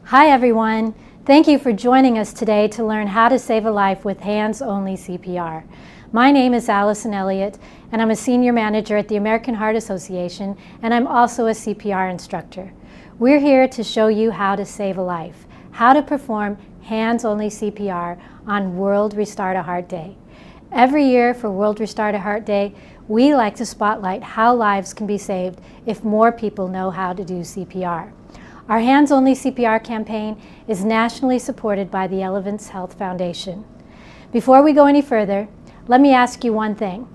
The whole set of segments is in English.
Hi everyone. Thank you for joining us today to learn how to save a life with hands-only CPR. My name is Allison Elliott and I'm a senior manager at the American Heart Association, and I'm also a CPR instructor. We're here to show you how to save a life, how to perform hands-only CPR on World Restart a Heart Day. Every year for World Restart a Heart Day, we like to spotlight how lives can be saved if more people know how to do CPR. Our hands-only CPR campaign is nationally supported by the Elevance Health Foundation. Before we go any further, let me ask you one thing.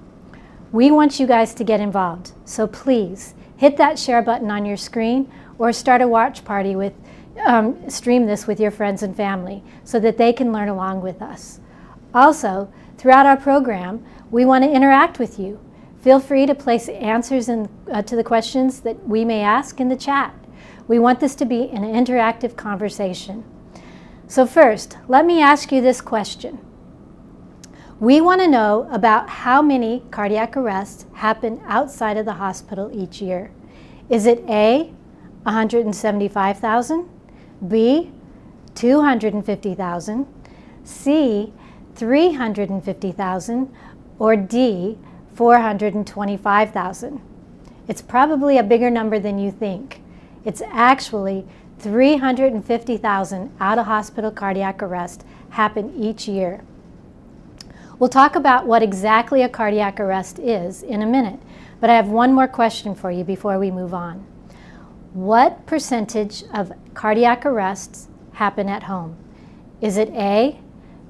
We want you guys to get involved, so please hit that share button on your screen or start a watch party with, stream this with your friends and family so that they can learn along with us. Also, throughout our program, we want to interact with you. Feel free to place answers to the questions that we may ask in the chat. We want this to be an interactive conversation. So first, let me ask you this question. We want to know about how many cardiac arrests happen outside of the hospital each year. Is it A, 175,000, B, 250,000, C, 350,000, or D, 425,000? It's probably a bigger number than you think. It's actually 350,000 out-of-hospital cardiac arrests happen each year. We'll talk about what exactly a cardiac arrest is in a minute, but I have one more question for you before we move on. What percentage of cardiac arrests happen at home? Is it A,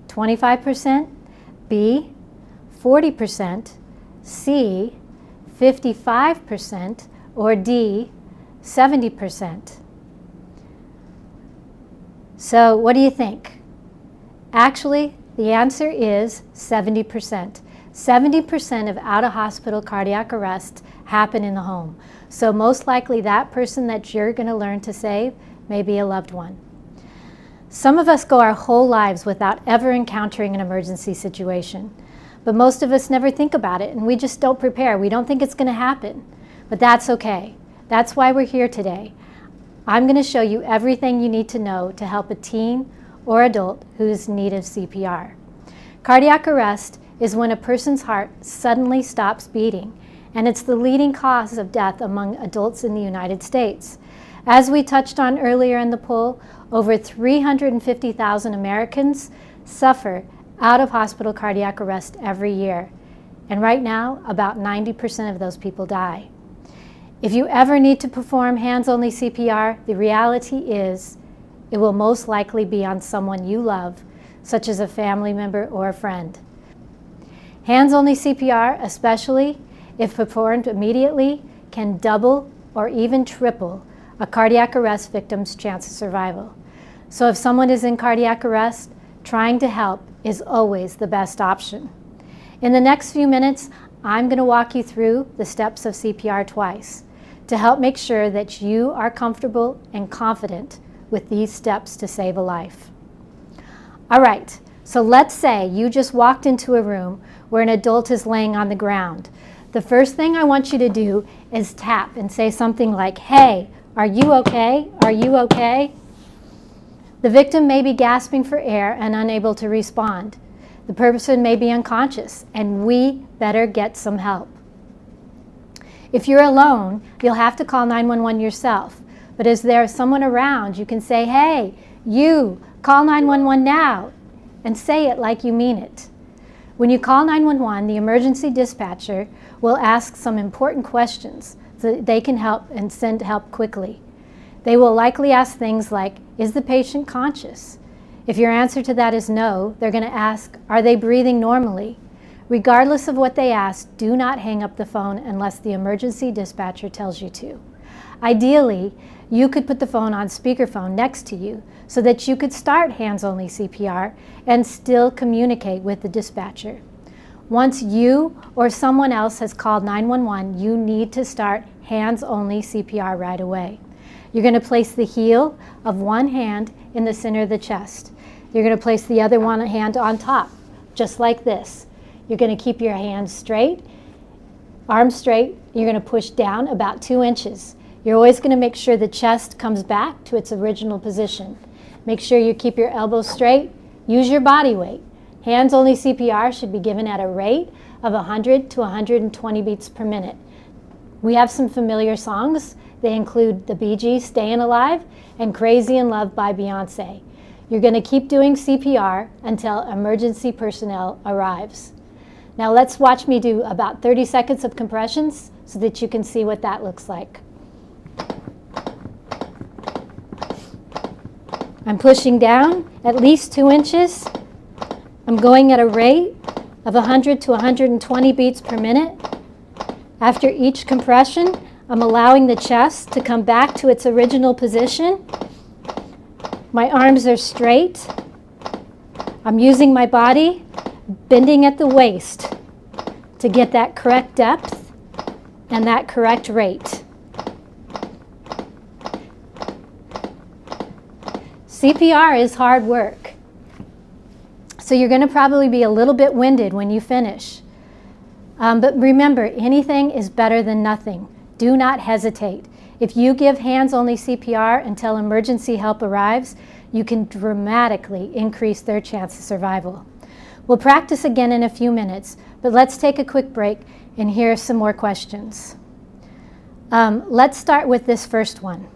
25%, B, 40%, C, 55%, or D, 70%. So what do you think? Actually, the answer is 70%. 70% of out-of-hospital cardiac arrests happen in the home. So most likely that person that you're going to learn to save may be a loved one. Some of us go our whole lives without ever encountering an emergency situation. But most of us never think about it, and we just don't prepare. We don't think it's going to happen. But that's okay. That's why we're here today. I'm going to show you everything you need to know to help a teen or adult who's in need of CPR. Cardiac arrest is when a person's heart suddenly stops beating, and it's the leading cause of death among adults in the United States. As we touched on earlier in the poll, over 350,000 Americans suffer out-of-hospital cardiac arrest every year. And right now, about 90% of those people die. If you ever need to perform hands-only CPR, the reality is it will most likely be on someone you love, such as a family member or a friend. Hands-only CPR, especially if performed immediately, can double or even triple a cardiac arrest victim's chance of survival. So if someone is in cardiac arrest, trying to help is always the best option. In the next few minutes, I'm going to walk you through the steps of CPR twice to help make sure that you are comfortable and confident with these steps to save a life. All right, so let's say you just walked into a room where an adult is laying on the ground. The first thing I want you to do is tap and say something like, "Hey, are you okay? Are you okay?" The victim may be gasping for air and unable to respond. The person may be unconscious, and we better get some help. If you're alone, you'll have to call 911 yourself. But as there's someone around, you can say, "Hey, you, call 911 now," and say it like you mean it. When you call 911, the emergency dispatcher will ask some important questions so that they can help and send help quickly. They will likely ask things like, "Is the patient conscious?" If your answer to that is no, they're going to ask, "Are they breathing normally?" Regardless of what they ask, do not hang up the phone unless the emergency dispatcher tells you to. Ideally, you could put the phone on speakerphone next to you so that you could start hands-only CPR and still communicate with the dispatcher. Once you or someone else has called 911, you need to start hands-only CPR right away. You're going to place the heel of one hand in the center of the chest. You're going to place the other one hand on top, just like this. You're going to keep your hands straight, arms straight. You're going to push down about 2 inches. You're always going to make sure the chest comes back to its original position. Make sure you keep your elbows straight. Use your body weight. Hands-only CPR should be given at a rate of 100 to 120 beats per minute. We have some familiar songs. They include the Bee Gees' Stayin' Alive and Crazy in Love by Beyonce. You're going to keep doing CPR until emergency personnel arrives. Now let's watch me do about 30 seconds of compressions so that you can see what that looks like. I'm pushing down at least 2 inches. I'm going at a rate of 100 to 120 beats per minute. After each compression, I'm allowing the chest to come back to its original position. My arms are straight. I'm using my body, bending at the waist to get that correct depth and that correct rate. CPR is hard work. So you're going to probably be a little bit winded when you finish. But remember, anything is better than nothing. Do not hesitate. If you give hands-only CPR until emergency help arrives, you can dramatically increase their chance of survival. We'll practice again in a few minutes, but let's take a quick break and hear some more questions. Let's start with this first one.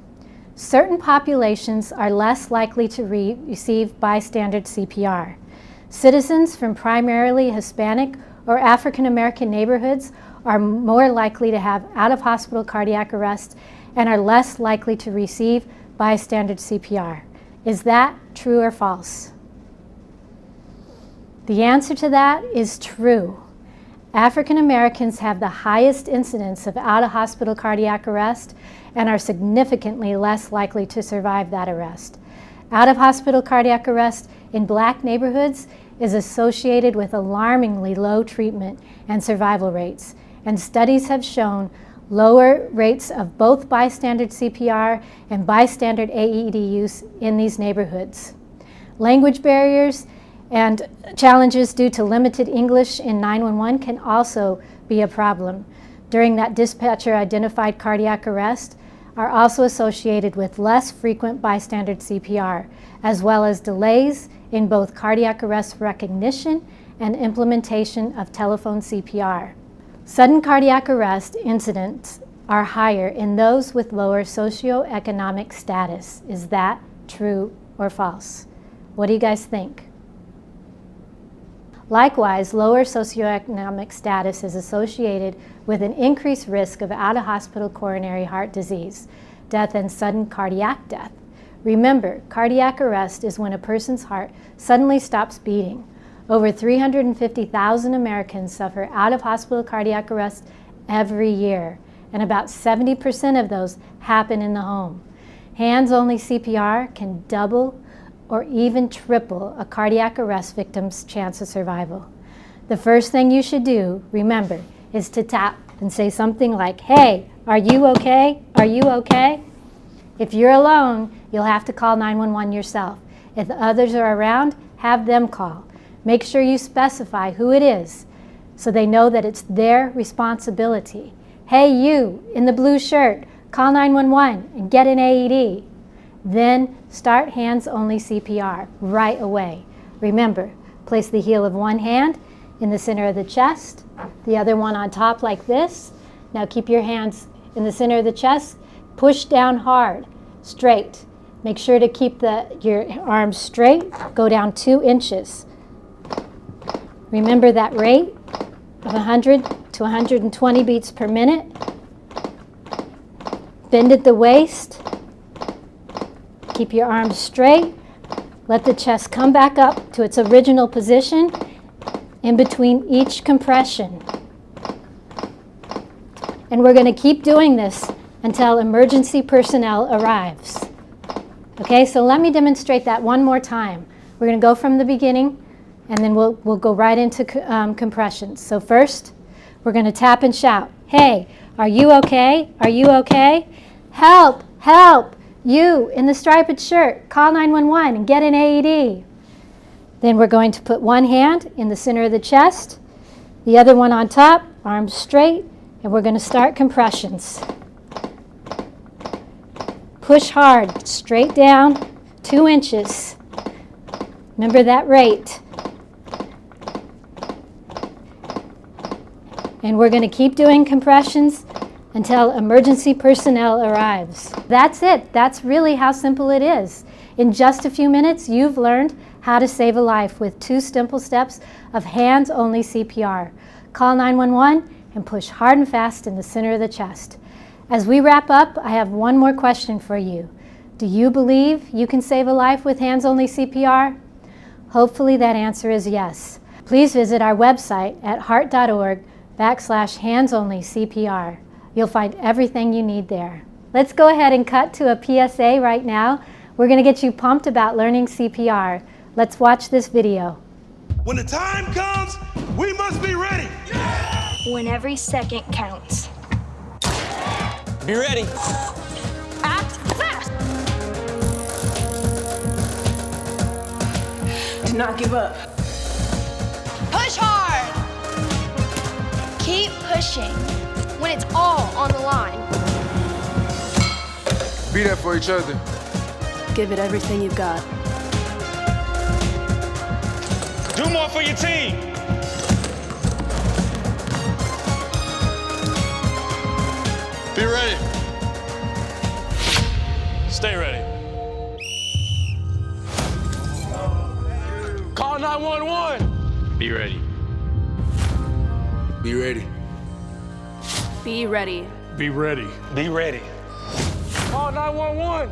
Certain populations are less likely to receive bystander CPR. Citizens from primarily Hispanic or African American neighborhoods are more likely to have out-of-hospital cardiac arrest and are less likely to receive bystander CPR. Is that true or false? The answer to that is true. African Americans have the highest incidence of out-of-hospital cardiac arrest and are significantly less likely to survive that arrest. Out-of-hospital cardiac arrest in Black neighborhoods is associated with alarmingly low treatment and survival rates, and studies have shown lower rates of both bystander CPR and bystander AED use in these neighborhoods. Language barriers and challenges due to limited English in 911 can also be a problem. During that dispatcher-identified cardiac arrest are also associated with less frequent bystander CPR, as well as delays in both cardiac arrest recognition and implementation of telephone CPR. Sudden cardiac arrest incidents are higher in those with lower socioeconomic status. Is that true or false? What do you guys think? Likewise, lower socioeconomic status is associated with an increased risk of out-of-hospital coronary heart disease, death, and sudden cardiac death. Remember, cardiac arrest is when a person's heart suddenly stops beating. Over 350,000 Americans suffer out-of-hospital cardiac arrest every year, and about 70% of those happen in the home. Hands-only CPR can double or even triple a cardiac arrest victim's chance of survival. The first thing you should do, remember, is to tap and say something like, "Hey, are you okay? Are you okay?" If you're alone, you'll have to call 911 yourself. If others are around, have them call. Make sure you specify who it is so they know that it's their responsibility. "Hey, you in the blue shirt, call 911 and get an AED." Then start hands-only CPR right away. Remember, place the heel of one hand in the center of the chest, the other one on top like this. Now keep your hands in the center of the chest. Push down hard, straight. Make sure to keep your arms straight. Go down 2 inches. Remember that rate of 100 to 120 beats per minute. Bend at the waist. Keep your arms straight. Let the chest come back up to its original position in between each compression. And we're going to keep doing this until emergency personnel arrives. Okay, so let me demonstrate that one more time. We're going to go from the beginning, and then we'll go right into compressions. So first, we're going to tap and shout, "Hey, are you okay? Are you okay? Help, help! You in the striped shirt, call 911 and get an AED." Then we're going to put one hand in the center of the chest, the other one on top, arms straight, and we're going to start compressions. Push hard, straight down, 2 inches. Remember that rate. And we're going to keep doing compressions until emergency personnel arrives. That's it. That's really how simple it is. In just a few minutes, you've learned how to save a life with 2 simple steps of hands-only CPR. Call 911 and push hard and fast in the center of the chest. As we wrap up, I have one more question for you. Do you believe you can save a life with hands-only CPR? Hopefully that answer is yes. Please visit our website at heart.org/hands-only-CPR. You'll find everything you need there. Let's go ahead and cut to a PSA right now. We're going to get you pumped about learning CPR. Let's watch this video. When the time comes, we must be ready. Yeah! When every second counts. Be ready. Act fast. Do not give up. Push hard. Keep pushing when it's all on the line. Be there for each other. Give it everything you've got. Do more for your team. Be ready. Stay ready. Call 911. Be ready. Be ready. Be ready. Be ready. Be ready. Call 911.